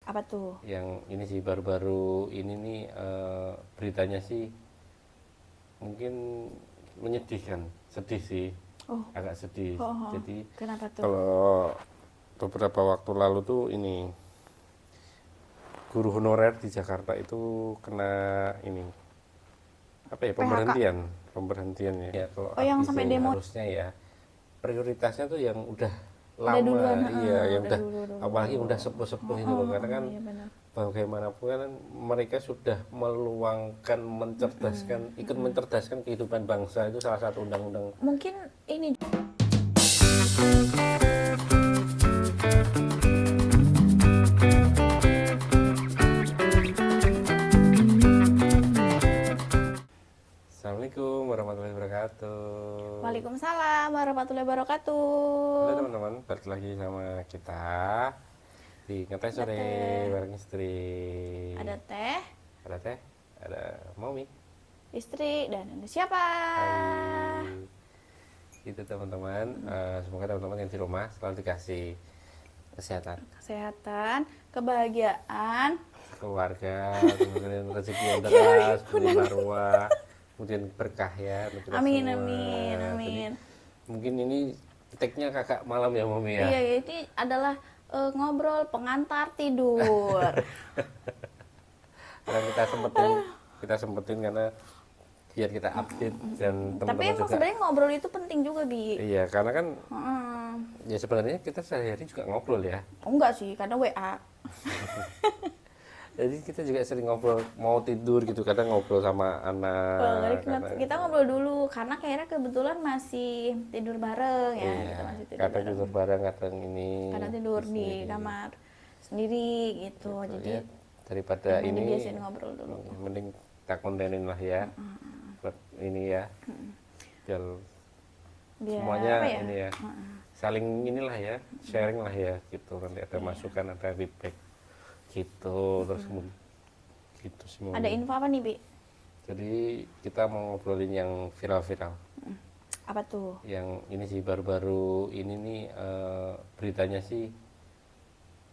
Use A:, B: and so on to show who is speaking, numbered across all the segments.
A: Apa tuh?
B: Yang ini sih baru-baru ini nih beritanya sih mungkin menyedihkan, sedih sih,
A: Oh,
B: agak sedih.
A: oh, oh.
B: Jadi
A: Kenapa tuh?
B: kalau beberapa waktu lalu tuh ini guru honorer di Jakarta itu kena ini apa ya,
A: PHK.
B: pemberhentian ya. Kalau
A: Oh, yang
B: API
A: sampai
B: sih
A: demo.
B: harusnya ya prioritasnya tuh yang udah
A: Udah
B: lama,
A: duluan,
B: iya, yang
A: udah
B: udah
A: dulu dulu.
B: apalagi yang udah sepuh-sepuh itu loh, karena kan
A: Iya benar.
B: bagaimanapun kan mereka sudah meluangkan, ikut mencerdaskan kehidupan bangsa, itu salah satu undang-undang.
A: Mungkin ini.
B: Assalamualaikum warahmatullahi wabarakatuh.
A: Waalaikumsalam warahmatullahi
B: Halo
A: wabarakatuh.
B: teman-teman, balik lagi sama kita di Ngetes
A: Ada
B: Sore
A: teh,
B: bareng istri.
A: ada teh,
B: Ada teh, ada Mami.
A: istri, dan ada siapa?
B: Hai. Itu teman-teman, semoga teman-teman yang di rumah selalu dikasih kesehatan,
A: Kesehatan, kebahagiaan.
B: keluarga, kemudian rezeki yang deras, kemudian marwah, kemudian berkah ya untuk kita
A: Amin,
B: semua.
A: amin,
B: Jadi
A: amin.
B: mungkin ini take-nya kakak malam ya Mami ya.
A: Iya, ini adalah ngobrol pengantar tidur.
B: Karena kita sempetin karena biar kita update dan
A: Tapi
B: teman-teman
A: emang
B: juga.
A: sebenarnya ngobrol itu penting juga, Bi.
B: Iya, karena kan
A: Heeh.
B: ya sebenarnya kita sehari-hari juga ngobrol ya.
A: Oh, enggak sih, karena WA.
B: Jadi kita juga sering ngobrol mau tidur gitu, kadang ngobrol sama anak.
A: Kita ngobrol dulu karena kayaknya kebetulan masih tidur bareng ya,
B: Iya,
A: kita masih tidur
B: kadang
A: bareng.
B: tidur bareng, kadang ini
A: Kadang tidur di
B: sendiri.
A: kamar sendiri gitu. Jadi
B: Ya, daripada
A: emang
B: ini
A: dibiasain ngobrol dulu.
B: mending kita kontenin lah ya. Buat ini ya. Biar
A: Biar
B: semuanya
A: apa ya?
B: ini ya. Saling inilah ya, sharing lah ya gitu. Nanti ada masukan, ada feedback gitu, terus gitu sih Mami.
A: Ada info apa nih, Bi?
B: Jadi kita mau ngobrolin yang viral-viral.
A: Apa tuh?
B: Yang ini sih baru-baru ini nih beritanya sih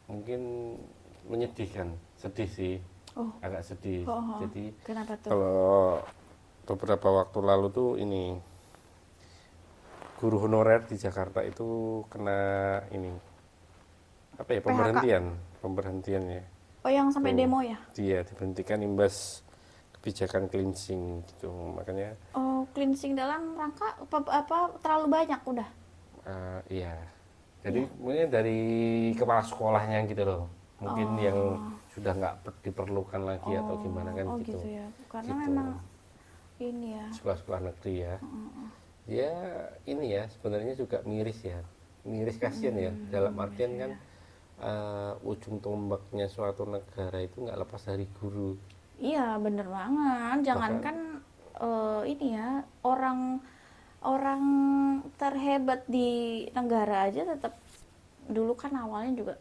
B: mungkin menyedihkan, sedih sih,
A: Oh,
B: agak sedih.
A: oh, oh.
B: Jadi
A: Kenapa tuh?
B: kalau beberapa waktu lalu tuh ini guru honorer di Jakarta itu kena ini apa ya,
A: PHK.
B: pemberhentian ya.
A: Oh, yang sampai
B: Tuh,
A: demo ya?
B: dia diberhentikan imbas kebijakan cleansing gitu, makanya
A: Oh, cleansing dalam rangka apa terlalu banyak udah.
B: iya. Jadi mungkin dari kepala sekolahnya gitu loh, mungkin yang sudah nggak diperlukan lagi atau gimana kan
A: Oh,
B: gitu.
A: gitu ya. Karena
B: Gitu.
A: memang ini ya.
B: Sekolah-sekolah negeri ya. Ya ini ya sebenarnya juga miris ya, miris, kasihan ya, dalam artian kan ujung tombaknya suatu negara itu nggak lepas dari guru.
A: Iya, bener banget. Jangankan ini ya, orang orang terhebat di negara aja tetap dulu kan awalnya juga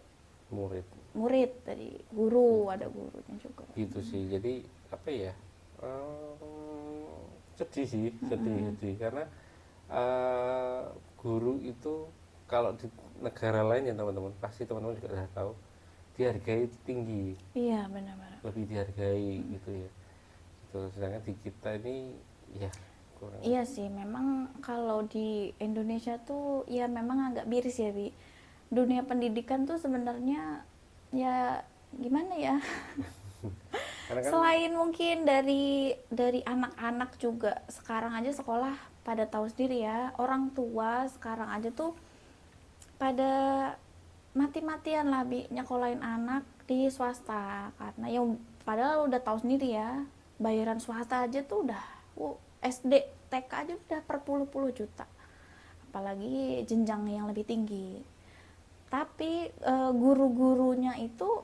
B: Murid
A: murid dari guru, ada gurunya juga.
B: gitu sih. Jadi apa ya, eh, sedih sih, sedih karena guru itu kalau di negara lain ya teman-teman, pasti teman-teman juga sudah tahu, dihargai tinggi,
A: Iya, benar-benar.
B: lebih dihargai gitu ya gitu. Sedangkan di kita ini ya kurang.
A: Iya sih, memang kalau di Indonesia tuh ya memang agak miris ya, Bi. Dunia pendidikan tuh sebenarnya ya gimana ya?
B: Karena kan
A: Selain mungkin dari anak-anak juga, sekarang aja sekolah pada tahu sendiri ya, orang tua sekarang aja tuh pada mati-matian lah, Bi, nyekolahin anak di swasta karena ya padahal udah tahu sendiri ya, bayaran swasta aja tuh udah SD TK aja udah per puluh-puluh juta, apalagi jenjang yang lebih tinggi. Tapi guru-gurunya itu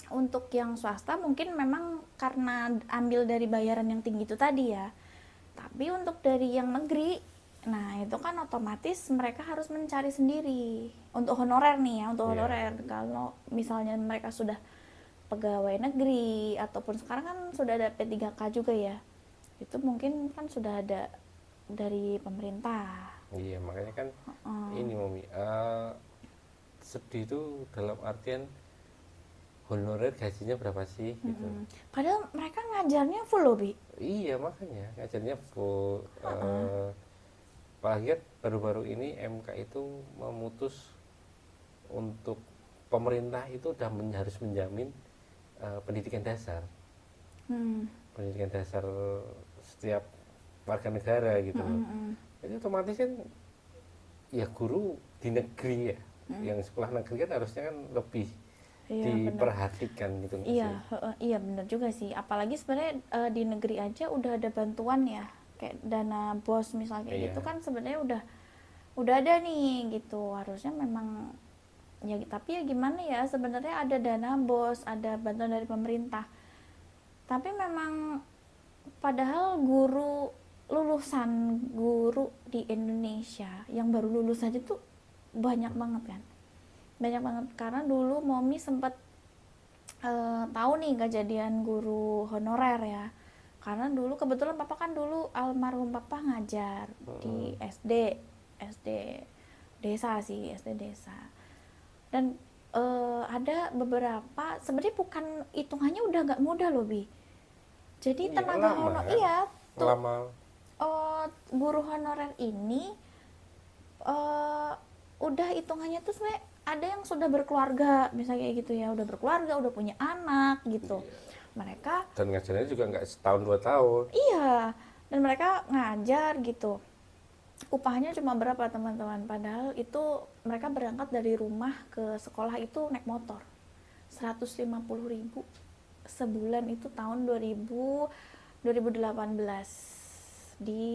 A: untuk yang swasta mungkin memang karena ambil dari bayaran yang tinggi itu tadi ya. Tapi untuk dari yang negeri, nah itu kan otomatis mereka harus mencari sendiri. Untuk honorer nih ya, untuk honorer. Kalau misalnya mereka sudah pegawai negeri ataupun sekarang kan sudah ada P3K juga ya. Itu mungkin kan sudah ada dari pemerintah.
B: iya, makanya kan ini Mami, sedih itu dalam artian honorer gajinya berapa sih gitu.
A: Padahal mereka ngajarnya full loh, Bi.
B: Iya makanya ngajarnya full. Apalagi kan baru-baru ini MK itu memutus untuk pemerintah itu udah harus menjamin pendidikan dasar,
A: Hmm.
B: pendidikan dasar setiap warga negara gitu loh. Jadi otomatis kan ya guru di negeri ya, yang sekolah negeri kan harusnya kan lebih
A: Iya, benar.
B: diperhatikan gitu nggak
A: Iya,
B: sih?
A: iya benar juga sih. Apalagi sebenarnya di negeri aja udah ada bantuan ya, kayak dana BOS misalnya kayak
B: Iya.
A: gitu kan sebenarnya udah ada nih gitu. Harusnya memang ya, tapi ya gimana ya, sebenarnya ada dana BOS, ada bantuan dari pemerintah. Tapi memang padahal lulusan guru di Indonesia yang baru lulus aja tuh banyak banget kan. Banyak banget karena dulu Momi sempat tahu nih kejadian guru honorer ya, karena dulu kebetulan papa kan dulu almarhum papa ngajar di SD desa sih, SD desa. Dan ada beberapa sebenarnya bukan hitungannya udah nggak muda loh, Bi. Jadi
B: Iya,
A: tenaga
B: lama
A: honor
B: kan?
A: iya tuh,
B: Lama.
A: guru honorer ini eh udah hitungannya tuh sebenarnya ada yang sudah berkeluarga misalnya kayak gitu ya, udah berkeluarga, udah punya anak gitu. Mereka
B: Dan ngajarnya juga nggak setahun 2 tahun.
A: iya, dan mereka ngajar gitu. Upahnya cuma berapa teman-teman, padahal itu mereka berangkat dari rumah ke sekolah itu naik motor 150.000 sebulan. Itu tahun 2018 di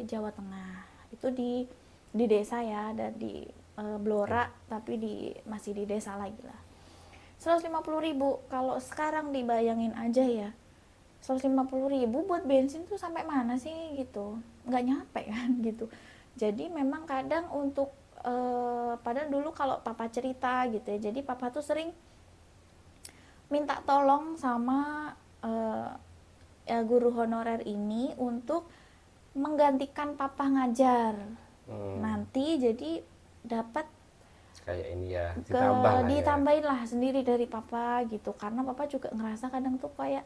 A: Jawa Tengah. Itu di desa ya, dan di Blora, tapi masih di desa lagi lah. 150.000 kalau sekarang dibayangin aja ya, 150.000 buat bensin tuh sampai mana sih gitu, nggak nyampe kan gitu. Jadi memang kadang untuk padahal dulu kalau papa cerita gitu ya, jadi papa tuh sering minta tolong sama ya, guru honorer ini untuk menggantikan papa ngajar. Nanti jadi dapat
B: Kayak ini ya, ditambah lah ya.
A: ditambahin lah sendiri dari papa gitu, karena papa juga ngerasa kadang tuh kayak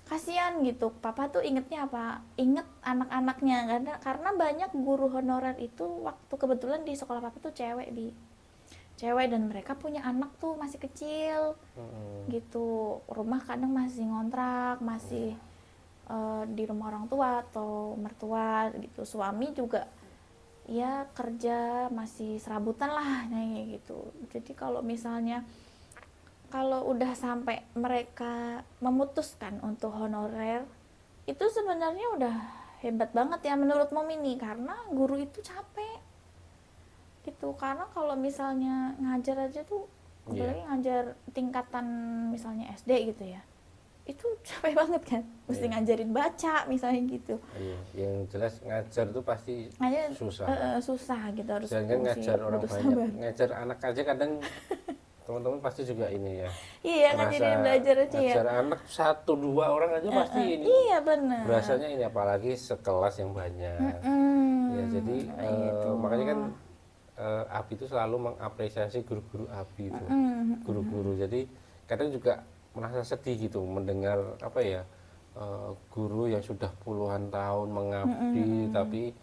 A: kasihan gitu. Papa tuh ingetnya apa, inget anak-anaknya, karena banyak guru honorer itu waktu kebetulan di sekolah papa tuh cewek dan mereka punya anak tuh masih kecil gitu, rumah kadang masih ngontrak, masih di rumah orang tua atau mertua gitu. Suami juga ya kerja masih serabutan lah kayak gitu. Jadi kalau misalnya kalau udah sampai mereka memutuskan untuk honorer, itu sebenarnya udah hebat banget ya menurut Mom ini, karena guru itu capek gitu. Karena kalau misalnya ngajar aja tuh, apalagi ngajar tingkatan misalnya SD gitu ya, itu capek banget kan, mesti ngajarin baca misalnya gitu.
B: Iya, yang jelas ngajar tuh pasti
A: Ngajar
B: susah.
A: susah gitu, harus
B: Jangan ngajar orang
A: butuh
B: banyak,
A: sabar.
B: ngajar anak aja kadang teman-teman pasti juga ini ya.
A: Iya,
B: Merasa
A: ngajarin belajar aja ya.
B: ngajar anak 1 2 orang aja pasti ini.
A: Iya benar.
B: Berasanya ini apalagi sekelas yang banyak. Ya jadi makanya kan ABI itu selalu mengapresiasi guru-guru ABI itu, guru-guru. Jadi kadang juga merasa sedih gitu mendengar apa ya, guru yang sudah puluhan tahun mengabdi tapi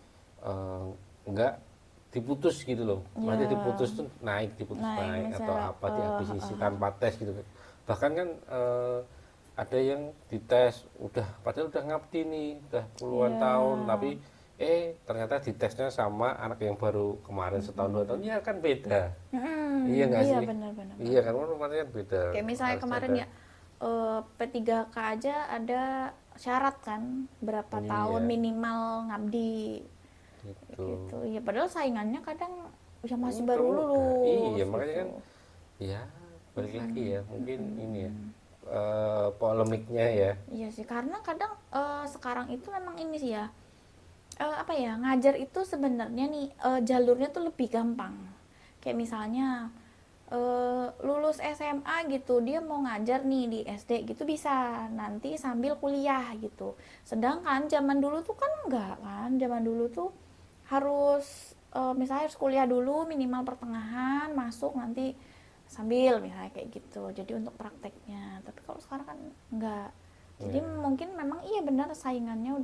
B: enggak diputus gitu loh. Maksudnya diputus tuh naik naik atau apa diakuisisi tanpa tes gitu. Bahkan kan ada yang dites padahal udah ngabdi nih, udah puluhan tahun, tapi ternyata ditesnya sama anak yang baru kemarin setahun 2 tahun, ya kan beda. Iya nggak sih?
A: Benar-benar.
B: Iya kan, otomatis kan beda.
A: Kayak misalnya kemarin ya P3K aja ada syarat kan, berapa tahun minimal ngabdi gitu. Ya padahal saingannya kadang ya masih baru lulus.
B: Iya makanya
A: gitu.
B: kan ya balik lagi ya, mungkin ini ya polemiknya ya.
A: Iya sih, karena kadang sekarang itu memang ini sih ya, apa ya, ngajar itu sebenarnya nih jalurnya tuh lebih gampang. Kayak misalnya lulus SMA gitu, dia mau ngajar nih di SD gitu bisa, nanti sambil kuliah gitu. Sedangkan zaman dulu tuh kan enggak kan, zaman dulu tuh harus misalnya harus kuliah dulu minimal pertengahan, masuk nanti sambil misalnya kayak gitu, jadi untuk prakteknya. Tapi kalau sekarang kan enggak, jadi mungkin memang iya benar saingannya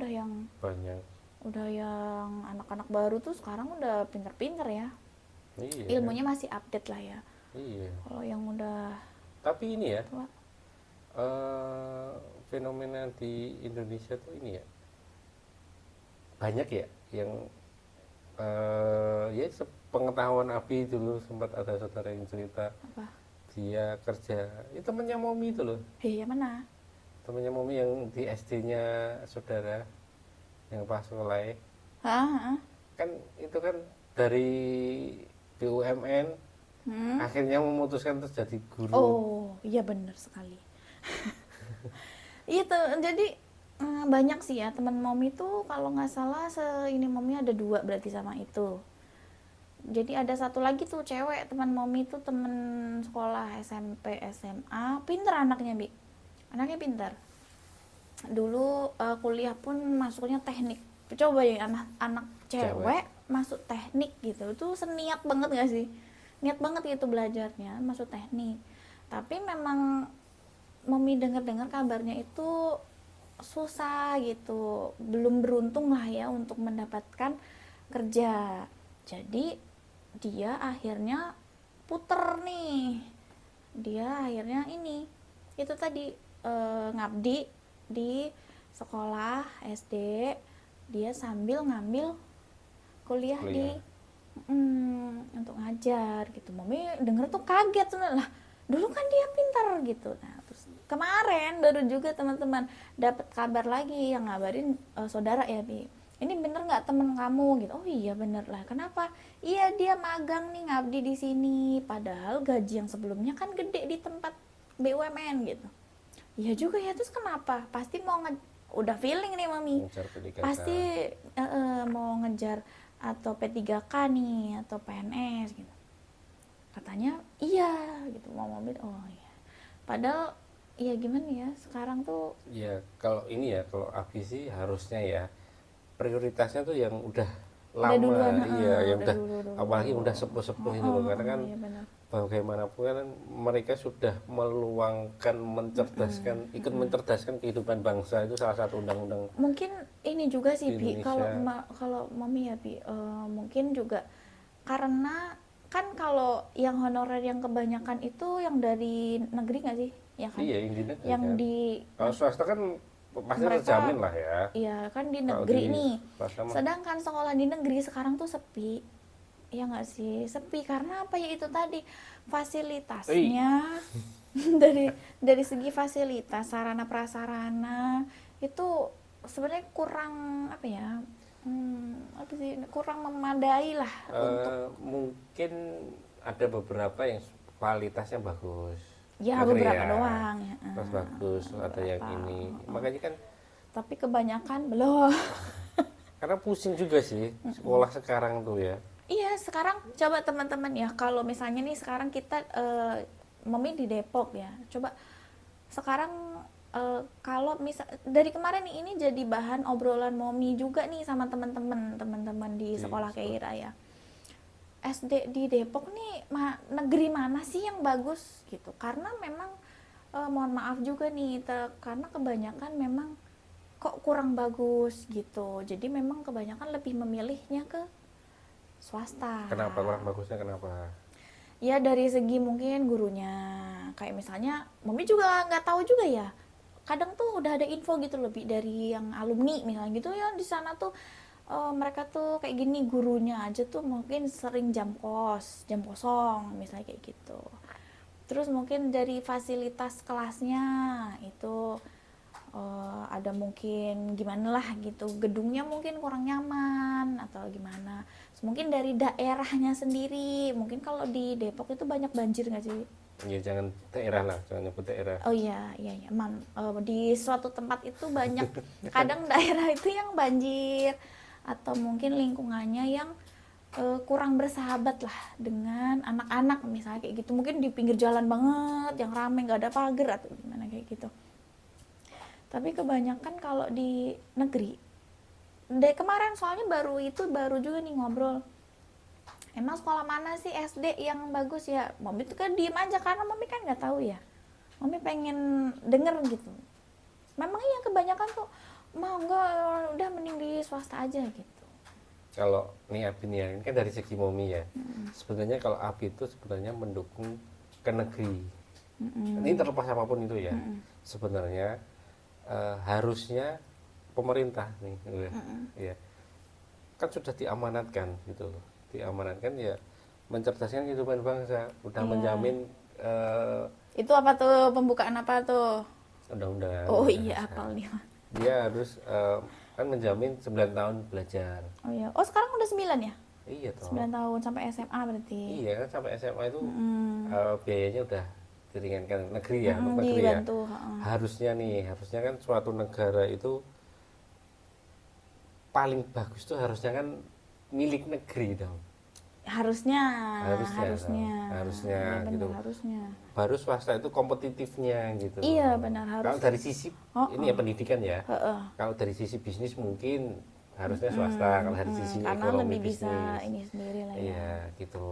B: banyak.
A: udah yang anak-anak baru tuh sekarang udah pinter-pinter ya,
B: Iya,
A: ilmunya masih update lah ya.
B: iya.
A: Kalau yang udah
B: Tapi ini ya,
A: tua,
B: eh, fenomena di Indonesia tuh ini ya, banyak ya yang ya sepengetahuan Abi dulu sempat ada saudara yang cerita
A: apa,
B: dia kerja, ya temennya Momi itu loh,
A: ya mana,
B: temennya Momi yang di SD-nya saudara yang pas sekolah,
A: Hah?
B: kan itu kan dari BUMN
A: Hmm?
B: akhirnya memutuskan terus jadi guru.
A: Oh iya benar sekali. Itu jadi banyak sih ya teman Momi tuh, kalau nggak salah ini Momi ada 2 berarti sama itu. Jadi ada satu lagi tuh cewek teman Momi tuh, temen sekolah SMP SMA, pinter anaknya Bi, anaknya pinter. Dulu kuliah pun masuknya teknik. Coba ya anak cewek masuk teknik gitu, itu seniat banget gak sih? Niat banget gitu belajarnya masuk teknik. Tapi memang Mami dengar-dengar kabarnya itu susah gitu, belum beruntung lah ya untuk mendapatkan kerja. Jadi dia akhirnya puter nih, dia akhirnya ini itu tadi ngabdi di sekolah SD, dia sambil ngambil kuliah di untuk ngajar gitu. Mami denger tuh kaget sebenarnya, lah dulu kan dia pintar gitu. Nah terus kemarin baru juga teman-teman dapat kabar lagi yang ngabarin saudara ya Bi, ini bener nggak temen kamu gitu. Oh iya bener lah, kenapa? Iya dia magang nih ngabdi di sini, padahal gaji yang sebelumnya kan gede di tempat BUMN gitu. Iya juga ya, terus kenapa? Pasti mau udah feeling nih Mami, pasti mau ngejar atau P3K nih atau PNS gitu. Katanya iya gitu, mau mobil. Oh iya, padahal ya gimana ya sekarang tuh
B: Ya kalau ini ya, kalau Abi sih harusnya ya prioritasnya tuh yang udah lama,
A: duluan,
B: iya yang
A: udah
B: udah,
A: dulu.
B: apalagi udah sepuh-sepuh itu loh, karena kan
A: Iya benar.
B: bagaimanapun kan mereka sudah meluangkan, mencerdaskan, ikut mencerdaskan kehidupan bangsa, itu salah satu undang-undang
A: Mungkin ini juga sih
B: di
A: Bi, kalau
B: Indonesia.
A: kalau Mami ya Bi, mungkin juga karena kan kalau yang honorer yang kebanyakan itu yang dari negeri nggak sih, ya kan?
B: Iya, yang di negeri
A: Yang
B: kan,
A: di
B: kalau swasta kan pasti
A: mereka,
B: terjamin lah ya,
A: iya kan di
B: kalau
A: negeri
B: di
A: nih.
B: swasta mah.
A: Sedangkan sekolah di negeri sekarang tuh sepi, ya nggak sih? Sepi karena apa ya, itu tadi fasilitasnya. dari segi fasilitas, sarana prasarana itu sebenarnya kurang apa ya, apa sih, kurang memadai lah untuk
B: Mungkin ada beberapa yang kualitasnya bagus,
A: ya
B: negeri
A: beberapa
B: ya,
A: doang ya,
B: pas bagus, ada yang
A: beberapa.
B: ini, makanya kan
A: Tapi kebanyakan belum.
B: karena pusing juga sih sekolah sekarang tuh ya.
A: Iya sekarang coba teman-teman ya, kalau misalnya nih sekarang kita Mami di Depok ya, coba sekarang kalau misal dari kemarin nih, ini jadi bahan obrolan Momi juga nih sama teman-teman di sekolah Keira ya. SD di Depok nih negeri mana sih yang bagus gitu, karena memang mohon maaf juga nih karena kebanyakan memang kok kurang bagus gitu, jadi memang kebanyakan lebih memilihnya ke swasta.
B: Kenapa kurang bagusnya, kenapa?
A: Ya dari segi mungkin gurunya, kayak misalnya Mami juga nggak tahu juga ya, kadang tuh udah ada info gitu lebih dari yang alumni misalnya gitu ya, di sana tuh mereka tuh kayak gini, gurunya aja tuh mungkin sering jam kosong misalnya kayak gitu. Terus mungkin dari fasilitas kelasnya itu ada mungkin gimana lah gitu, gedungnya mungkin kurang nyaman atau gimana. Terus mungkin dari daerahnya sendiri, mungkin kalau di Depok itu banyak banjir nggak sih?
B: Ya jangan daerah lah, jangan nyebut daerah.
A: Oh iya iya iya, di suatu tempat itu banyak kadang daerah itu yang banjir, atau mungkin lingkungannya yang kurang bersahabat lah dengan anak-anak misalnya kayak gitu, mungkin di pinggir jalan banget yang rame nggak ada pagar atau gimana kayak gitu. Tapi kebanyakan kalau di negeri, dari kemarin soalnya baru juga nih ngobrol emang sekolah mana sih SD yang bagus ya? Mami tuh kan diem aja karena mami kan nggak tahu ya. Mami pengen denger gitu. Memang iya kebanyakan tuh mau nggak udah mending di swasta aja gitu.
B: Kalau nih Abi nih ya, ini kan dari segi Momi ya. Sebenarnya kalau Abi itu sebenarnya mendukung ke negeri. Ini terlepas apapun itu ya. Sebenarnya harusnya pemerintah nih, ya kan sudah diamanatkan gitu loh. Diamanatkan ya mencerdaskan kehidupan bangsa, udah
A: Iya.
B: menjamin
A: Itu apa tuh pembukaan apa tuh?
B: undang-undang.
A: Oh iya apal nih.
B: Dia harus kan menjamin 9 tahun belajar.
A: Oh iya. Oh sekarang udah 9 ya?
B: Iya toh.
A: 9 tahun sampai SMA berarti.
B: Iya kan sampai SMA itu biayanya udah diringankan negeri ya, untuk negeri ya.
A: Dibantu.
B: Harusnya kan suatu negara itu paling bagus tuh harusnya kan milik negeri dong.
A: Harusnya
B: Harusnya
A: Iya, benar,
B: gitu.
A: harusnya.
B: Baru swasta itu kompetitifnya gitu.
A: Iya benar
B: Kalau
A: harus.
B: dari sisi ini ya pendidikan ya. Kalau dari sisi bisnis mungkin harusnya swasta. Kalau dari sisi
A: Karena
B: ekonomi
A: lebih bisa
B: bisnis.
A: ini sendiri lah ya.
B: Iya gitu.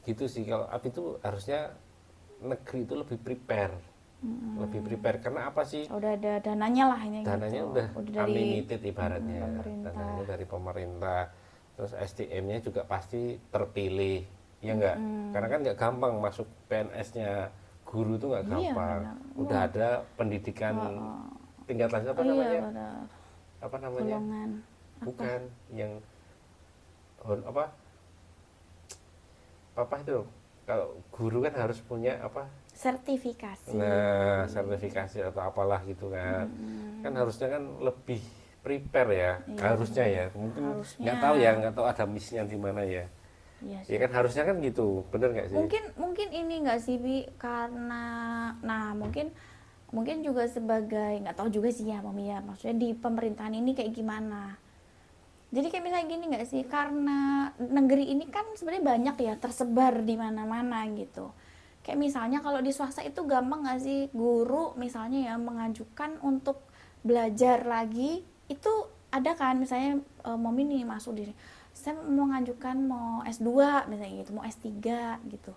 B: Gitu sih kalau Abi itu harusnya negeri itu lebih prepare. Lebih prepare karena apa sih?
A: Udah ada dananya lah ini
B: Dananya
A: gitu.
B: udah
A: dari
B: unlimited ibaratnya.
A: pemerintah.
B: Dananya dari pemerintah. Terus SDM-nya juga pasti terpilih. Ya enggak? Karena kan nggak gampang masuk PNS-nya guru itu nggak
A: Iya,
B: gampang.
A: benar.
B: Udah ada pendidikan tingkat lanjut apa namanya?
A: Iya benar.
B: Apa namanya?
A: Golongan.
B: Bukan yang apa? Apa itu? Kalau guru kan harus punya apa?
A: Sertifikasi.
B: Nah, sertifikasi atau apalah gitu kan. Kan harusnya kan lebih prepare ya. Harusnya ya. Mungkin
A: Harusnya.
B: nggak tahu ada miss-nya di mana ya.
A: Iya
B: Ya kan harusnya kan gitu. Bener nggak sih?
A: mungkin ini nggak sih Bi karena mungkin juga sebagai nggak tahu juga sih ya Mami ya maksudnya di pemerintahan ini kayak gimana jadi kayak misalnya gini nggak sih karena negeri ini kan sebenarnya banyak ya tersebar di mana-mana gitu kayak misalnya kalau di swasta itu gampang nggak sih guru misalnya ya mengajukan untuk belajar lagi itu ada kan misalnya Mami nih masuk di saya mau ngajukan mau S2 misalnya gitu mau S3 gitu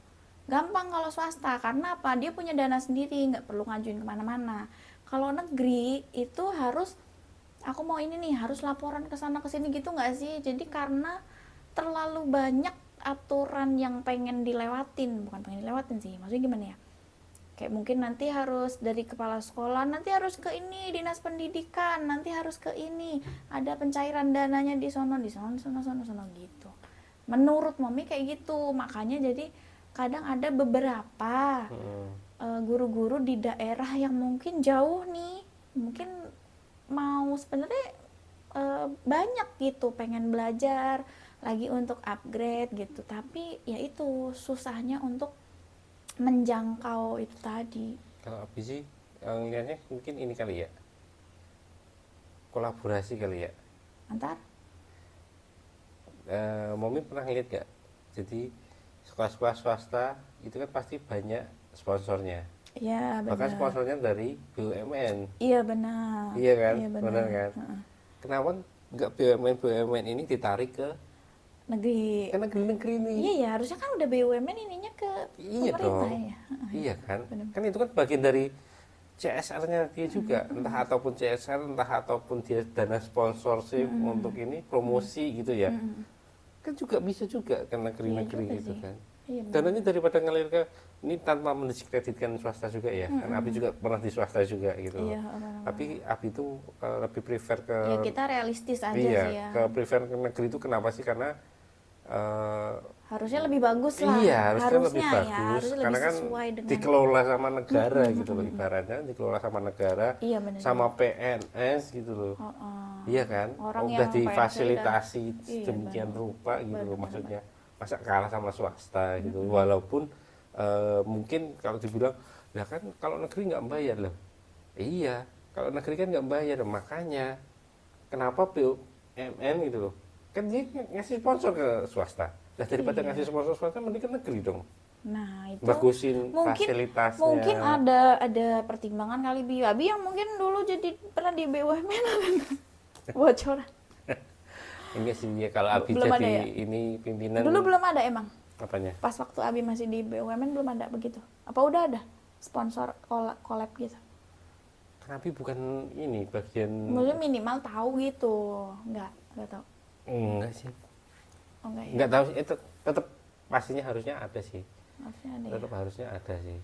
A: gampang kalau swasta karena apa dia punya dana sendiri nggak perlu ngajuin kemana-mana kalau negeri itu harus aku mau ini nih harus laporan ke sana ke sini gitu nggak sih jadi karena terlalu banyak aturan yang pengen dilewatin bukan pengen dilewatin sih maksudnya gimana ya kayak mungkin nanti harus dari kepala sekolah nanti harus ke ini dinas pendidikan nanti harus ke ini ada pencairan dananya di sono gitu menurut Mami kayak gitu makanya jadi kadang ada beberapa guru-guru di daerah yang mungkin jauh nih mungkin mau sebenarnya banyak gitu pengen belajar lagi untuk upgrade gitu tapi ya itu susahnya untuk menjangkau itu tadi.
B: Kalau Abi sih ngeliatnya mungkin ini kali ya. Kolaborasi kali ya.
A: Antar?
B: Momi pernah lihat gak? Jadi sekolah-sekolah swasta itu kan pasti banyak sponsornya.
A: Iya benar.
B: Bahkan sponsornya dari BUMN.
A: Iya benar.
B: Iya kan?
A: Iya,
B: benar kan? Kenapa nggak BUMN ini ditarik ke
A: negeri
B: negeri ini?
A: Iya ya harusnya kan udah BUMN ininya ke
B: Iya
A: pemerintah
B: dong.
A: ya.
B: Iya kan?
A: Benar.
B: Kan itu kan bagian dari CSR-nya dia juga, entah ataupun CSR, entah ataupun dia dana sponsorship untuk ini promosi gitu ya. Kan juga bisa juga ke negeri-negeri
A: Iya juga
B: gitu
A: sih.
B: kan.
A: Iya benar.
B: Dananya daripada ngalir ke ini tanpa mendiskreditkan swasta juga ya. Kan Abi juga pernah di swasta juga gitu.
A: Iya,
B: Tapi Abi itu lebih prefer ke
A: ya kita realistis aja
B: iya,
A: sih ya.
B: ke prefer ke negeri itu kenapa sih? Karena
A: Harusnya lebih bagus lah.
B: iya, harusnya lebih
A: ya,
B: bagus
A: harusnya
B: karena
A: lebih
B: kan
A: sesuai dengan
B: dikelola sama negara gitu loh ibaratnya, dikelola sama negara,
A: Iya benar.
B: sama PNS gitu loh. Iya kan?
A: Orang
B: Udah
A: yang
B: difasilitasi
A: Iya,
B: sedemikian rupa gitu loh
A: Benar,
B: maksudnya. Masa kalah sama swasta gitu. Walaupun mungkin kalau dibilang, ya kan kalau negeri nggak bayar loh. Iya, kalau negeri kan nggak bayar, makanya kenapa BUMN gitu loh. Kan dia ngasih sponsor ke swasta. Nah daripada ngasih sponsor swasta mending ke negeri dong.
A: Nah, itu
B: Bagusin fasilitasnya.
A: mungkin ada pertimbangan kali Abi yang mungkin dulu jadi pernah di BUMN bocoran.
B: Enggak sih ya, kalau Abi
A: Belum ada
B: jadi
A: ya?
B: ini pimpinan
A: Dulu belum ada emang.
B: apanya?
A: Pas waktu Abi masih di BUMN belum ada begitu. Apa udah ada sponsor collab gitu?
B: Kan Abi bukan ini bagian.
A: Maksudnya minimal tahu gitu. Enggak tahu.
B: Enggak sih.
A: Oh enggak ya.
B: Enggak tahu sih, tetap pastinya harusnya ada sih.
A: Harusnya ada ya.
B: Tetap harusnya ada sih.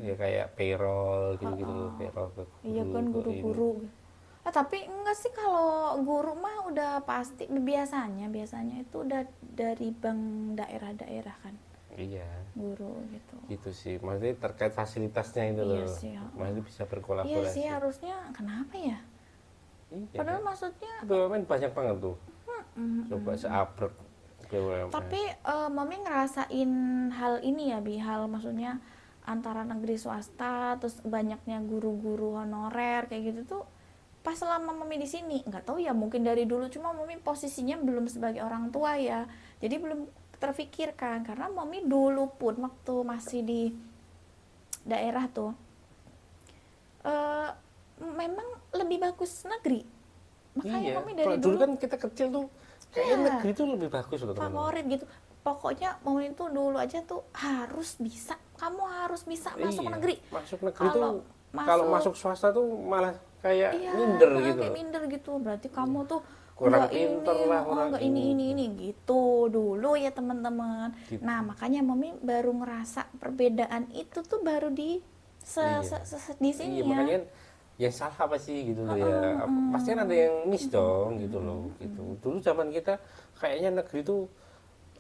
B: Ya kayak payroll gitu-gitu loh, payroll ke
A: Iya kan
B: guru, ke ini.
A: guru-guru. Tapi enggak sih kalau guru mah udah pasti biasanya itu udah dari bank daerah-daerah kan
B: Iya,
A: guru gitu.
B: gitu sih. Maksudnya terkait fasilitasnya itu
A: Iya
B: loh.
A: sih, ya.
B: Maksudnya bisa
A: Iya
B: berkolaborasi.
A: sih harusnya kenapa ya?
B: Iya,
A: Padahal
B: kan?
A: maksudnya
B: BUMN banyak banget tuh. Coba seabrek BUMN.
A: tapi Mami ngerasain hal ini ya hal maksudnya antara negeri swasta terus banyaknya guru-guru honorer kayak gitu tuh pas selama Mami di sini nggak tahu ya mungkin dari dulu cuma Mami posisinya belum sebagai orang tua ya jadi belum terfikirkan karena Mami dulu pun waktu masih di daerah tuh memang lebih bagus negeri makanya
B: Iya,
A: Mami dari
B: kalau dulu
A: dulu
B: kan kita kecil tuh kayaknya
A: Iya.
B: negeri tuh lebih bagus loh teman-teman.
A: favorit gitu pokoknya Mami itu dulu aja tuh kamu harus bisa masuk
B: Iya,
A: negeri
B: masuk negeri
A: kalau
B: tuh kalau masuk swasta tuh malah kayak
A: iya,
B: minder
A: malah
B: gitu
A: kayak
B: loh.
A: minder gitu berarti kamu tuh
B: Kurang
A: nggak
B: pinter
A: ini
B: lah, kurang
A: nggak ini gitu dulu ya teman-teman
B: Gitu.
A: nah makanya Mami baru ngerasa perbedaan itu tuh baru di
B: Iya.
A: di sini
B: Iya,
A: ya
B: makanya yang salah apa sih gitu loh ya. Pasti kan ada yang miss dong gitu loh gitu. Dulu zaman kita kayaknya negeri tuh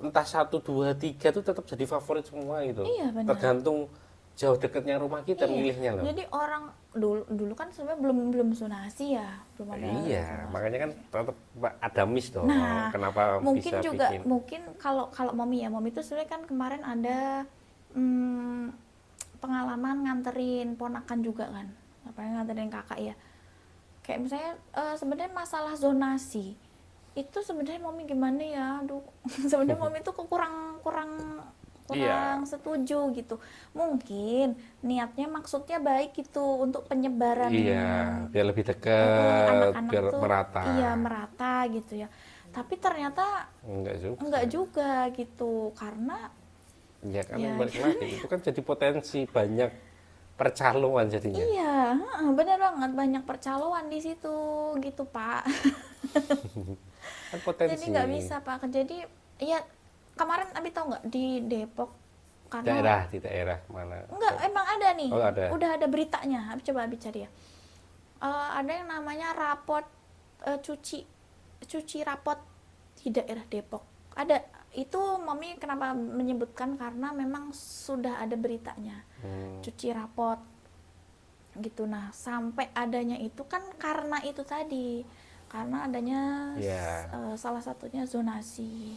B: entah 1, 2, 3 tuh tetap jadi favorit semua gitu.
A: Iya, benar.
B: Tergantung jauh dekatnya rumah kita
A: Iya.
B: milihnya loh.
A: Jadi orang dulu kan sebenarnya belum zonasi ya, belum ada
B: Iya,
A: zonasi.
B: makanya kan tetap ada miss dong.
A: Nah,
B: Kenapa
A: mungkin
B: bisa
A: juga
B: bikin?
A: mungkin kalau Mami itu sebenarnya kan kemarin ada pengalaman nganterin ponakan juga kan, apa nganterin kakak ya. Kayak misalnya sebenarnya masalah zonasi itu sebenarnya Mami gimana ya, aduh sebenarnya Mami itu kurang
B: Iya.
A: setuju gitu. Mungkin niatnya maksudnya baik gitu untuk penyebaran
B: Iya, biar lebih dekat,
A: anak-anak
B: biar
A: tuh
B: merata.
A: iya merata gitu ya. Tapi ternyata
B: Enggak
A: juga gitu karena
B: Ya kan
A: Ya.
B: balik lagi itu kan jadi potensi banyak percaloan jadinya.
A: iya, benar banget banyak percaloan di situ gitu Pak.
B: Kan potensi.
A: Jadi nggak bisa Pak. Jadi ya kemarin Abi tahu nggak di Depok karena
B: Di daerah mana?
A: enggak emang ada nih.
B: Oh, ada.
A: Udah ada beritanya. Coba Abi cari ya. Ada yang namanya rapot cuci rapot di daerah Depok. Ada itu Mami kenapa menyebutkan karena memang sudah ada beritanya. Cuci rapot gitu. Nah, sampai adanya itu kan karena itu tadi. Karena adanya
B: Iya.
A: salah satunya zonasi.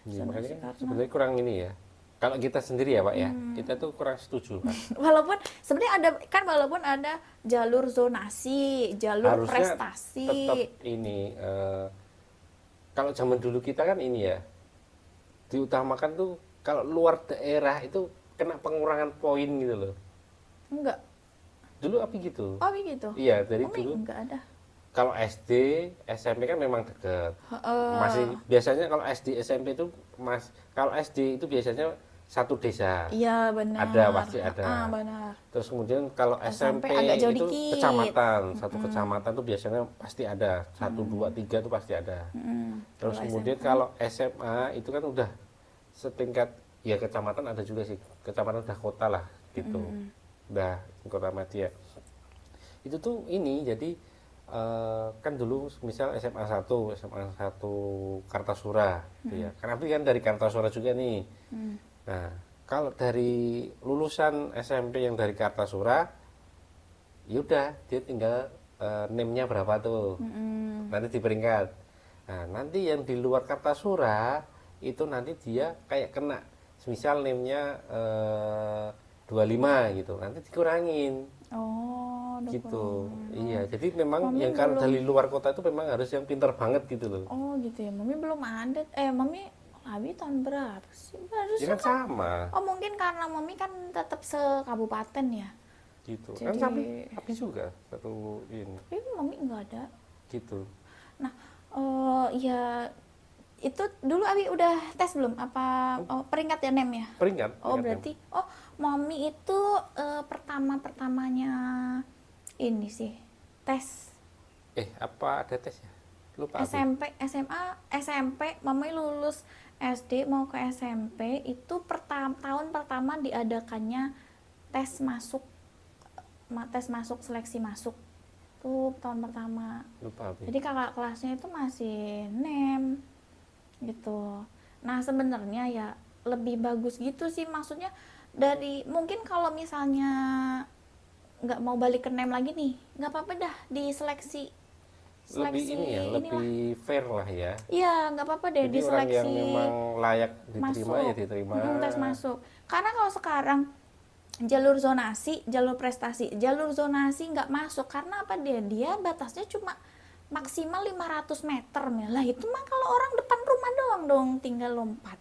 B: Ya,
A: Zonasi
B: makanya
A: karena
B: sebenarnya kurang ini ya. Kalau kita sendiri ya Pak ya, kita tuh kurang setuju kan.
A: walaupun sebenarnya walaupun ada jalur zonasi, jalur
B: Harusnya
A: prestasi.
B: tetap ini kalau zaman dulu kita kan ini ya diutamakan tuh kalau luar daerah itu kena pengurangan poin gitu loh.
A: Enggak.
B: Dulu apa gitu?
A: Oh begitu.
B: Iya, dari
A: Mami
B: dulu
A: enggak ada.
B: kalau SD, SMP kan memang deket. Masih
A: Eh,
B: biasanya kalau SD, SMP itu kalau SD itu biasanya satu desa.
A: Iya benar.
B: Ada, pasti ada.
A: Benar.
B: Terus kemudian kalau
A: SMP
B: SMP
A: agak jauh
B: itu
A: dikit.
B: kecamatan, satu kecamatan tuh biasanya pasti ada, 1, 2, 3 itu pasti ada. Terus
A: Kalau
B: kemudian kalau SMA itu kan udah setingkat, ya kecamatan ada juga sih, kecamatan udah kota lah gitu, udah kota madya. Itu tuh ini jadi kan dulu misal SMA 1 Kartasura gitu ya. Karena kan dari Kartasura juga nih. Nah, kalau dari lulusan SMP yang dari Kartasura, yaudah dia tinggal name-nya berapa tuh. Nanti di peringkat. Nah, nanti yang di luar Kartasura itu nanti dia kayak kena misal name-nya 25 gitu. Nanti dikurangin
A: Oh,
B: gitu. Iya, jadi memang
A: Mami
B: yang kalau
A: belum-
B: dari luar kota itu memang harus yang pinter banget gitu loh.
A: Oh gitu ya. Mami belum ada. Mami Abi tahun berapa sih? Baru
B: Ya kan sama
A: Oh mungkin karena Mami kan tetap sekabupaten ya.
B: gitu.
A: Jadi-
B: Kan tapi juga satu ini
A: Tapi Mami nggak ada.
B: gitu.
A: Nah, ya Itu dulu Abi udah tes belum? Apa peringkat ya NEM ya?
B: Peringkat,
A: Oh
B: peringkat yang
A: berarti, oh Mami itu pertama-pertamanya ini sih tes
B: apa ada tes ya? Lupa Abi.
A: SMP, SMA, SMP, Mami lulus SD mau ke SMP itu tahun pertama diadakannya tes masuk, tes masuk seleksi masuk tuh tahun pertama.
B: Lupa Abi.
A: Jadi kakak kelasnya itu masih NEM gitu. Nah sebenarnya ya lebih bagus gitu sih, maksudnya dari mungkin kalau misalnya nggak mau balik ke NEM lagi nih, nggak apa-apa dah di seleksi
B: Lebih
A: seleksi
B: ini ya,
A: inilah.
B: lebih fair lah ya.
A: Iya nggak apa-apa deh
B: Jadi
A: di
B: orang yang
A: seleksi
B: memang layak diterima ya
A: masuk.
B: diterima.
A: Tes masuk. Karena kalau sekarang jalur zonasi, jalur prestasi, jalur zonasi nggak masuk karena apa, dia batasnya cuma maksimal 500 meter. Lah itu mah kalau orang depan rumah doang dong tinggal lompat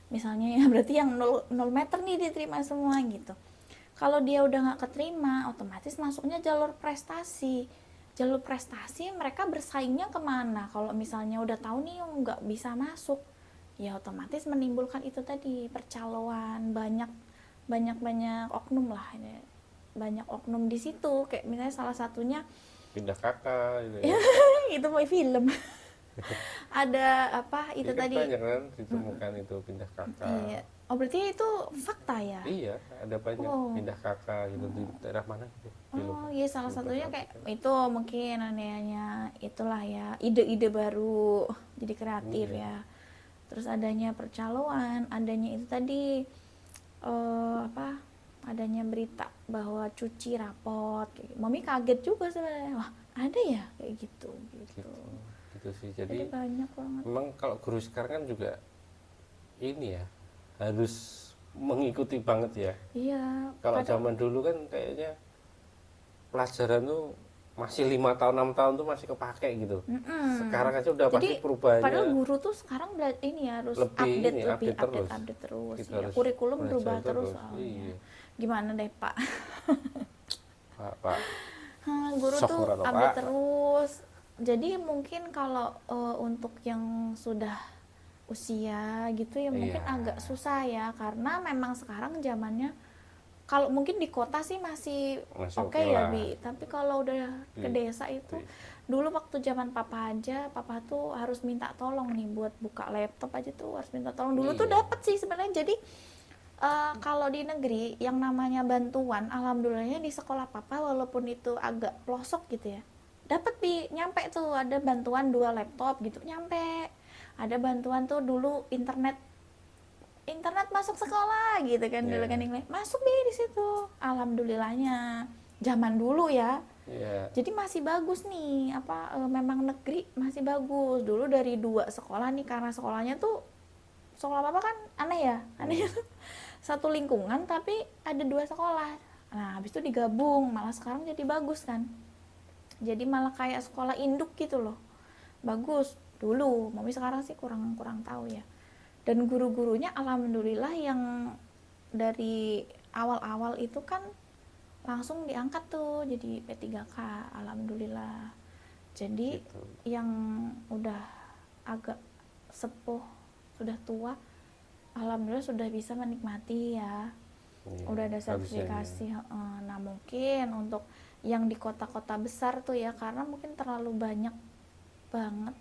A: misalnya ya, berarti yang 0 meter nih diterima semua gitu. Kalau dia udah nggak keterima otomatis masuknya jalur prestasi. Jalur prestasi mereka bersaingnya kemana? Kalau misalnya udah tahu nih nggak bisa masuk, ya otomatis menimbulkan itu tadi percaloan, banyak banyak banyak oknum lah ini, banyak oknum di situ, kayak misalnya salah satunya
B: Pindah kakak gitu ya.
A: itu mau film ada apa itu
B: Iya kan
A: tadi.
B: banyak kan ditemukan itu pindah kakak.
A: Iya. Oh berarti itu fakta ya?
B: Iya, ada banyak
A: Oh,
B: pindah kakak gitu di daerah mana gitu.
A: oh iya salah
B: Lupa
A: satunya
B: tapi
A: kayak
B: kan.
A: itu mungkin adanya itulah ya ide-ide baru jadi kreatif
B: Iya.
A: ya. Terus adanya percaloan, adanya itu tadi apa? Adanya berita bahwa cuci rapot. Kayak gitu. Mami kaget juga sebenarnya. Wah ada ya kayak gitu gitu.
B: Gitu. Gitu sih.
A: Jadi
B: Jadi
A: banyak banget.
B: memang kalau guru sekarang kan juga ini ya harus mengikuti banget ya.
A: Iya.
B: Kalau
A: Kadang,
B: zaman dulu kan kayaknya pelajaran tuh masih 5 tahun 6 tahun tuh masih kepake gitu. Sekarang aja udah pasti
A: jadi padahal
B: perubahannya
A: guru tuh sekarang ini harus
B: lebih
A: update,
B: ini
A: lebih
B: update terus.
A: update terus
B: Kita
A: ya.
B: harus
A: Kurikulum berubah
B: belajar
A: terus
B: terus.
A: soalnya.
B: Iya.
A: Gimana deh Pak?
B: Pak
A: Guru tuh
B: software atau
A: update
B: Pak.
A: terus. Jadi mungkin kalau untuk yang sudah usia gitu ya mungkin
B: Iya.
A: agak susah ya, karena memang sekarang zamannya kalau mungkin di kota sih masih
B: Masih
A: oke
B: oke
A: ya
B: lah.
A: Bi, tapi kalau udah ke
B: Di-
A: desa itu
B: di-
A: dulu waktu zaman papa aja, papa tuh harus minta tolong nih buat buka laptop aja tuh harus minta tolong. Dulu tuh
B: Iya.
A: dapat sih sebenarnya. Jadi kalau di negeri yang namanya bantuan, alhamdulillahnya di sekolah papa walaupun itu agak pelosok gitu ya, dapat Bi, nyampe tuh ada bantuan 2 laptop gitu, nyampe. Ada bantuan tuh dulu internet internet masuk sekolah gitu kan, dulu kan
B: Iya.
A: masuk Bi di situ. Alhamdulillahnya zaman dulu ya.
B: Iya.
A: Jadi masih bagus nih, apa memang negeri masih bagus. Dulu dari 2 sekolah nih, karena sekolahnya tuh sekolah papa kan aneh ya, aneh. Satu lingkungan tapi ada 2 sekolah. Nah habis itu digabung, malah sekarang jadi bagus kan. Jadi malah kayak sekolah induk gitu loh, bagus dulu. Mami sekarang sih kurang kurang tahu ya. Dan guru-gurunya alhamdulillah yang dari awal-awal itu kan langsung diangkat tuh jadi P3K, alhamdulillah. Jadi
B: Gitu.
A: yang udah agak sepuh, sudah tua, alhamdulillah sudah bisa menikmati ya.
B: Iya,
A: Udah ada
B: harusnya
A: sertifikasi. Nah mungkin untuk yang di kota-kota besar tuh ya, karena mungkin terlalu banyak banget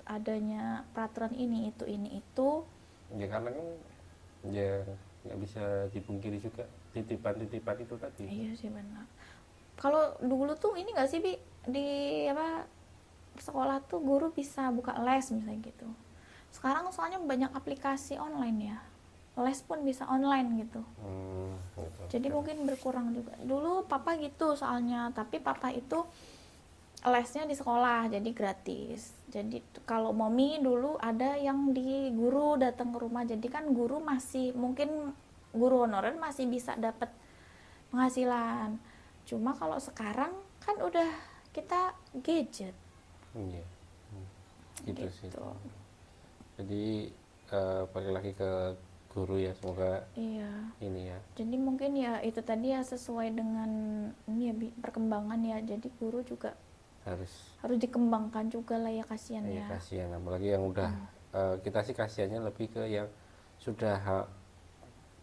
A: adanya peraturan ini itu.
B: ya karena kan ya nggak bisa dipungkiri juga titipan-titipan itu tadi.
A: Iya sih benar. Kalau dulu tuh ini nggak sih Bi, di apa sekolah tuh guru bisa buka les misalnya gitu. Sekarang soalnya banyak aplikasi online ya, les pun bisa online gitu.
B: Gitu.
A: Jadi mungkin berkurang juga. Dulu papa gitu soalnya, tapi papa itu lesnya di sekolah jadi gratis. Jadi kalau Momi dulu ada yang di guru datang ke rumah, jadi kan guru masih mungkin guru honorer masih bisa dapat penghasilan. Cuma kalau sekarang kan udah kita gadget
B: Iya. Gitu sih.
A: gitu.
B: Jadi balik lagi ke guru ya, semoga
A: Iya.
B: ini ya
A: Jadi mungkin ya itu tadi ya sesuai dengan ini ya perkembangan ya. Jadi guru juga
B: harus
A: harus dikembangkan juga lah ya, kasihan
B: ya
A: ya.
B: kasihan, apalagi yang udah kita sih kasihannya lebih ke yang sudah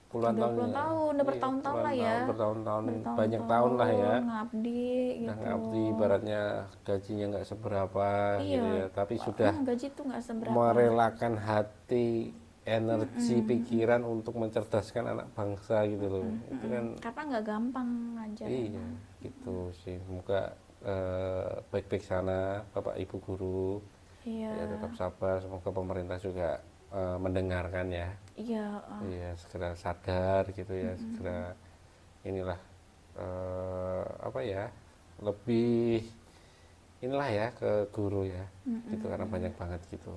B: puluhan
A: Udah
B: tahun
A: puluhan
B: ya.
A: tahun, udah
B: Iya,
A: bertahun-tahun
B: puluhan
A: lah ya.
B: tahun, bertahun-tahun, banyak
A: Bertahun-tahun
B: tahun lah ya.
A: ngabdi
B: Udah
A: gitu.
B: ngabdi, ibaratnya gajinya nggak seberapa
A: Iya,
B: gitu ya, tapi sudah
A: gaji tuh nggak seberapa.
B: merelakan hati, energi, pikiran untuk mencerdaskan anak bangsa gitu loh. Itu kan
A: Karena nggak gampang ngajar.
B: iya, gitu sih. Semoga baik-baik sana Bapak Ibu guru.
A: Iya,
B: Ya tetap sabar, semoga pemerintah juga mendengarkan ya.
A: iya,
B: Iya, segera sadar gitu ya, segera inilah apa ya, lebih inilah ya ke guru ya, gitu karena banyak banget gitu.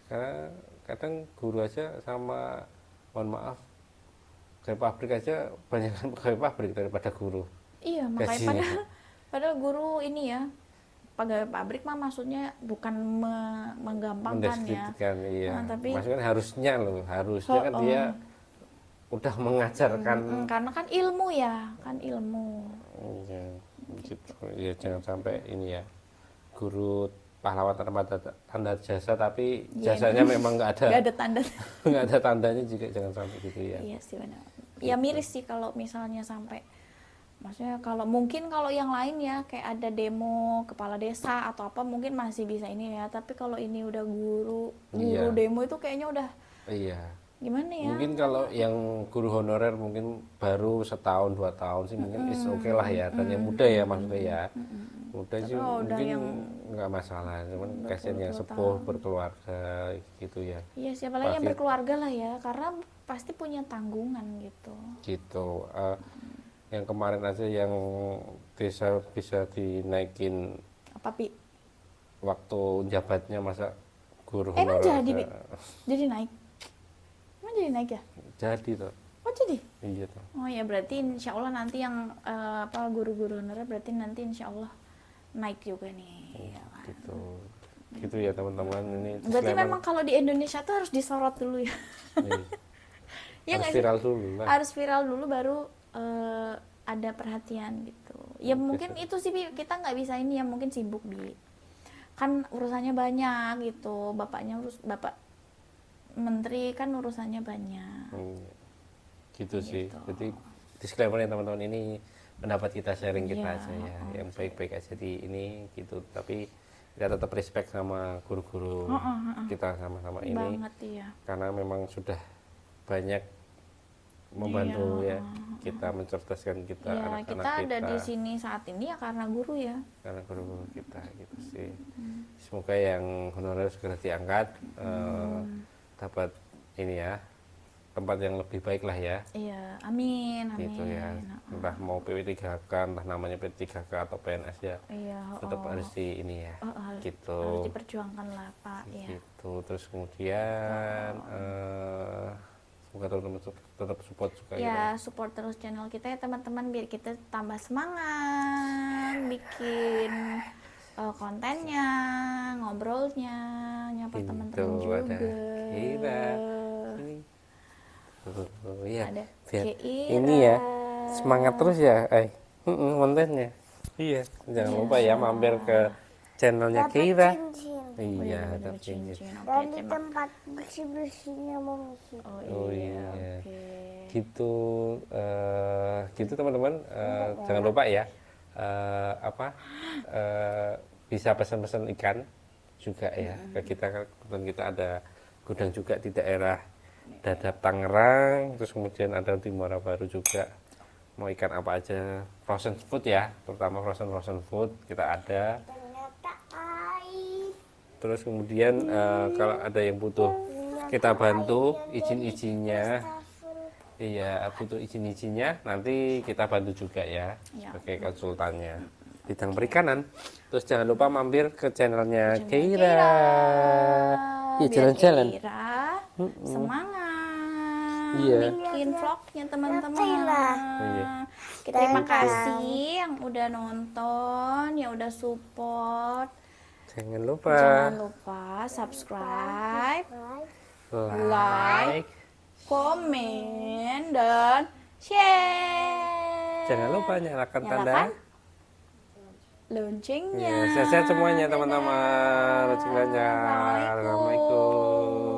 B: Karena kadang guru aja sama, mohon maaf, pegawai pabrik aja banyak pegawai pabrik daripada guru.
A: iya. Makanya
B: Gajinya
A: padahal guru ini ya, pegawai pabrik mah maksudnya bukan menggampangkan ya.
B: mendeskripsikan, iya.
A: Tapi
B: Maksudnya kan harusnya loh, harusnya kan dia udah mengajarkan.
A: karena kan ilmu ya, kan ilmu.
B: Iya, gitu. Ya jangan sampai ini ya, guru pahlawan tanpa tanda jasa tapi
A: Iya,
B: jasanya memang nggak ada
A: Nggak ada tanda.
B: nggak ada tandanya juga, jangan sampai gitu ya.
A: Iya sih benar. Ya miris sih kalau misalnya sampai, maksudnya kalau mungkin kalau yang lain ya kayak ada demo kepala desa atau apa mungkin masih bisa ini ya, tapi kalau ini udah guru
B: Iya.
A: demo itu kayaknya udah
B: Iya,
A: gimana ya.
B: mungkin kalau yang guru honorer mungkin baru setahun 2 tahun sih mungkin is oke lah ya, dan yang muda ya maksudnya ya, muda sih
A: Kalau udah
B: mungkin
A: yang
B: nggak masalah, cuman kasihan yang sepuh berkeluarga gitu ya.
A: Iya siapa lagi yang
B: Pasti-
A: berkeluarga lah ya, karena pasti punya tanggungan gitu.
B: gitu. Yang kemarin aja yang desa bisa dinaikin
A: Apa Pi?
B: waktu jabatnya, masa guru
A: Emang
B: honorer
A: jadi Pi?
B: aja
A: Jadi naik? Emang jadi naik ya?
B: jadi tuh.
A: Oh jadi?
B: Iya tuh.
A: Oh ya berarti insya Allah nanti yang apa guru-guru honorer berarti nanti insya Allah naik juga nih. Ya kan?
B: Gitu ya teman-teman, ini
A: Berarti
B: disclaimer.
A: memang kalau di Indonesia tuh harus disorot dulu ya.
B: Iya.
A: Ya
B: Harus
A: nggak sih?
B: viral dulu lah.
A: Harus viral dulu baru ada perhatian gitu. Ya mungkin itu sih Bi, kita nggak bisa ini ya, mungkin sibuk Bi. Kan urusannya banyak gitu. Bapak menteri kan urusannya banyak.
B: Gitu sih.
A: Gitu.
B: Jadi disclaimer ya teman-teman, ini pendapat kita, sharing kita
A: Iya,
B: aja ya, yang baik-baik aja di ini gitu. Tapi kita tetap respect sama guru-guru kita sama-sama ini,
A: Banget ya.
B: karena memang sudah banyak membantu ya kita, mencerdaskan kita,
A: Ya,
B: anak-anak
A: kita ada
B: kita,
A: di sini saat ini ya karena guru ya.
B: karena guru-guru kita gitu sih. Semoga yang honorer segera diangkat, dapat ini ya, tempat yang lebih baik lah ya.
A: Iya, amin, amin.
B: Gitu ya, entah mau PW3K, entah namanya P3K atau PNS ya,
A: Iya,
B: tetap harus di ini ya,
A: harus
B: gitu.
A: diperjuangkan lah Pak ya.
B: Gitu. Terus kemudian semoga teman-teman tetap support juga gitu.
A: Ya, support terus channel kita ya teman-teman biar kita tambah semangat bikin kontennya, ngobrolnya, nyapa
B: Gitu,
A: teman-teman
B: ada
A: juga.
B: Kira ini. Iya,
A: Ada
B: biar
A: Keira.
B: ini ya, semangat terus ya, kontennya. Iya, jangan lupa ya mampir ke channelnya Kira. Iya,
A: Ada
B: dapat cincin.
A: cincin. Oke,
C: Dan di
A: Cem.
C: tempat bersih-bersihnya Mami.
A: Oh iya,
B: iya.
A: oke.
B: Gitu, gitu teman-teman. Jangan lupa ya, bisa pesan-pesan ikan juga ya ke kita. Kebetulan kita ada gudang juga di daerah Dadap Tangerang, terus kemudian ada di Muara Baru juga. Mau ikan apa aja, frozen food ya, terutama frozen food kita ada.
C: Ternyata air.
B: Terus kemudian kalau ada yang butuh kita bantu izin-izinnya, iya butuh izin-izinnya, nanti kita bantu juga ya,
A: Ya.
B: sebagai konsultannya bidang perikanan. Terus jangan lupa mampir ke channelnya Keira. Iya,
A: Biar
B: jalan-jalan.
A: Keira semangat
B: Iya.
A: bikin vlognya teman-teman.
B: Iya.
A: Terima kasih yang udah nonton, yang udah support.
B: Jangan lupa
A: Jangan lupa subscribe, like, komen, dan share.
B: jangan lupa nyalakan tanda
A: Nyalakan loncengnya.
B: Ya, sehat-sehat semuanya
A: Dadah.
B: teman-teman. Lonceng belajar.
A: Assalamualaikum.
B: Assalamualaikum.